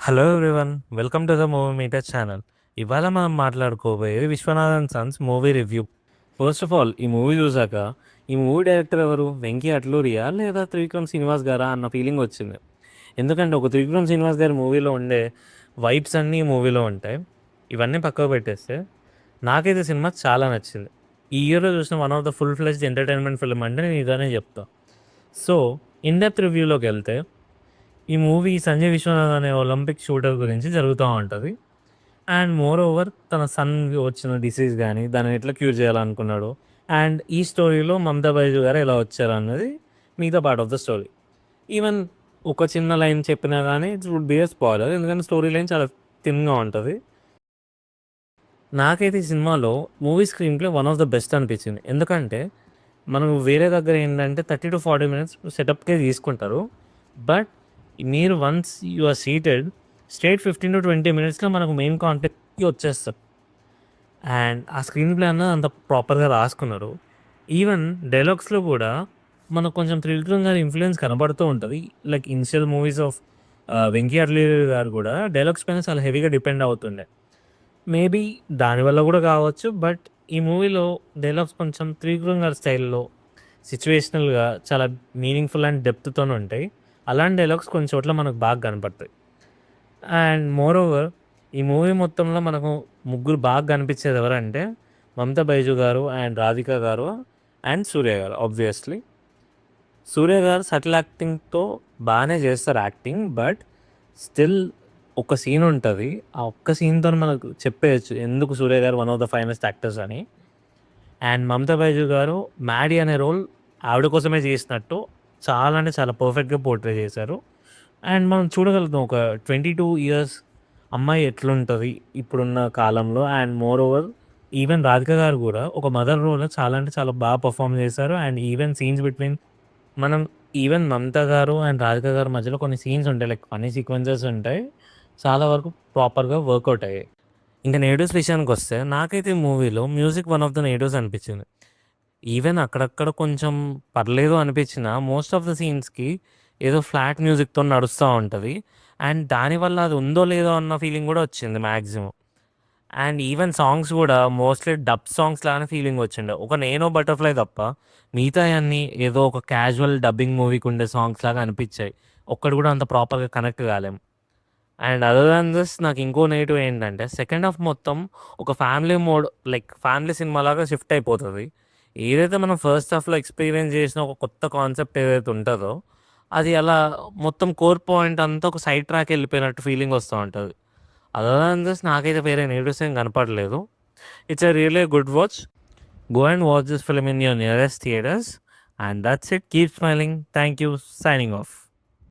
Hello everyone, welcome to the movie meter channel. ఇవాళ మనం మాట్లాడుకోబోయేది Viswanathan sons movie review. First of all, ఈ movie చూసాక ఈ మూవీ డైరెక్టర్ ఎవరు, వెంకీ అట్లూరియా లేదా త్రివిక్రమ్ శ్రీనివాస్ గారా అన్న ఫీలింగ్ వచ్చింది. ఎందుకంటే ఒక త్రివిక్రమ్ శ్రీనివాస్ గారి మూవీలో ఉండే వైబ్స్ అన్నీ ఈ మూవీలో ఉంటాయి. ఇవన్నీ పక్కకు పెట్టేస్తే నాకైతే సినిమా చాలా నచ్చింది. ఈ ఇయర్లో చూసిన one of the full fledged entertainment film అంటే నేను ఇదనే చెప్తా. సో ఇన్ డెప్త్ రివ్యూలోకి వెళ్తే, ఈ మూవీ సంజయ్ విశ్వనాథ్ అనే ఒలింపిక్ షూటర్ గురించి జరుగుతూ ఉంటుంది. అండ్ మోర్ ఓవర్ తన సన్కి వచ్చిన డిసీజ్ కానీ దాన్ని ఎట్లా క్యూర్ చేయాలనుకున్నాడు, అండ్ ఈ స్టోరీలో మమతా బైజు గారు ఎలా వచ్చారు అన్నది మిగతా part of the story. Even ఒక చిన్న లైన్ చెప్పినా కానీ it would be a spoiler, ఎందుకంటే స్టోరీ లైన్ చాలా థిన్గా ఉంటుంది. నాకైతే ఈ సినిమాలో movie screenplay one of the best అనిపించింది. ఎందుకంటే మనం వేరే దగ్గర ఏంటంటే 30 to 40 minutes సెటప్కే తీసుకుంటారు. బట్ మీరు once you are seated, straight 15 to 20 minutesలో మనకు మెయిన్ కాంటెక్ట్కి వచ్చేస్తారు. అండ్ ఆ స్క్రీన్ ప్లే అన్నది అంత ప్రాపర్గా రాసుకున్నారు. ఈవెన్ డైలాగ్స్లో కూడా మనకు కొంచెం త్రివిక్రమ్ గారి ఇన్ఫ్లుయెన్స్ కనబడుతూ ఉంటుంది. Like initial movies of Venky Atlee గారు కూడా డైలాగ్స్ పైన చాలా హెవీగా డిపెండ్ అవుతుండే. మేబీ దానివల్ల కూడా కావచ్చు. బట్ ఈ మూవీలో డైలాగ్స్ కొంచెం త్రివిక్రమ్ గారి స్టైల్లో సిచ్యువేషనల్గా చాలా మీనింగ్ఫుల్ అండ్ డెప్త్తో ఉంటాయి. అలాంటి డైలాగ్స్ కొన్ని చోట్ల మనకు బాగా కనపడతాయి. అండ్ మోర్ ఓవర్ ఈ మూవీ మొత్తంలో మనకు ముగ్గురు బాగా కనిపించేది ఎవరంటే మమతా బైజు గారు అండ్ రాధిక గారు అండ్ సూర్య గారు. ఆబ్వియస్లీ సూర్య గారు సటిల్ యాక్టింగ్తో బాగానే చేస్తారు యాక్టింగ్. బట్ స్టిల్ ఒక సీన్ ఉంటుంది, ఆ ఒక్క సీన్తో మనకు చెప్పేయచ్చు ఎందుకు సూర్య గారు one of the finest actors అని. అండ్ మమతా బైజు గారు మ్యాడీ అనే రోల్ ఆవిడ కోసమే చేసినట్టు చాలా అంటే చాలా పర్ఫెక్ట్గా పోర్ట్రే చేశారు. అండ్ మనం చూడగలుగుతాం ఒక 22 years అమ్మాయి ఎట్లుంటుంది ఇప్పుడున్న కాలంలో. And more over even Radhika గారు కూడా ఒక మదర్ రోల్ చాలా అంటే చాలా బాగా పర్ఫామ్ చేశారు. అండ్ ఈవెన్ సీన్స్ బిట్వీన్ మనం ఈవెన్ మమతా గారు అండ్ రాధిక గారి మధ్యలో కొన్ని సీన్స్ ఉంటాయి, లైక్ ఫన్నీ సీక్వెన్సెస్ ఉంటాయి, చాలా వరకు ప్రాపర్గా వర్కౌట్ అయ్యాయి. ఇంకా నెగటివ్స్ విషయానికి వస్తే నాకైతే మూవీలో music one of the negatives అనిపించింది. ఈవెన్ అక్కడక్కడ కొంచెం పర్లేదు అనిపించిన మోస్ట్ ఆఫ్ ద సీన్స్కి ఏదో ఫ్లాట్ మ్యూజిక్తో నడుస్తూ ఉంటుంది. అండ్ దానివల్ల అది ఉందో లేదో అన్న ఫీలింగ్ కూడా వచ్చింది మ్యాక్సిమం. అండ్ ఈవెన్ సాంగ్స్ కూడా మోస్ట్లీ డబ్ సాంగ్స్ లానే ఫీలింగ్ వచ్చిండే. ఒక నేను బటర్ఫ్లై తప్ప మిగతా అన్నీ ఏదో ఒక క్యాజువల్ డబ్బింగ్ మూవీకి ఉండే సాంగ్స్ లాగా అనిపించాయి. ఒక్కటి కూడా అంత ప్రాపర్గా కనెక్ట్ కాలేం. అండ్ అదర్ దాన్ దిస్ నాకు ఇంకో నెగిటివ్ ఏంటంటే సెకండ్ హాఫ్ మొత్తం ఒక family mode, like family cinema లాగా షిఫ్ట్ అయిపోతుంది. ఏదైతే మనం ఫస్ట్ హాఫ్లో ఎక్స్పీరియన్స్ చేసిన ఒక కొత్త కాన్సెప్ట్ ఏదైతే ఉంటుందో అది అలా మొత్తం కోర్ పాయింట్ అంతా ఒక సైడ్ ట్రాక్ వెళ్ళిపోయినట్టు ఫీలింగ్ వస్తూ ఉంటుంది. అదర్ దాన్ దిస్ నాకైతే వేరే నెగిటివ్స్ ఏం కనపడలేదు. It's a really good watch. Go and watch this film in your nearest theatres. And that's it. Keep smiling. Thank you. Signing off.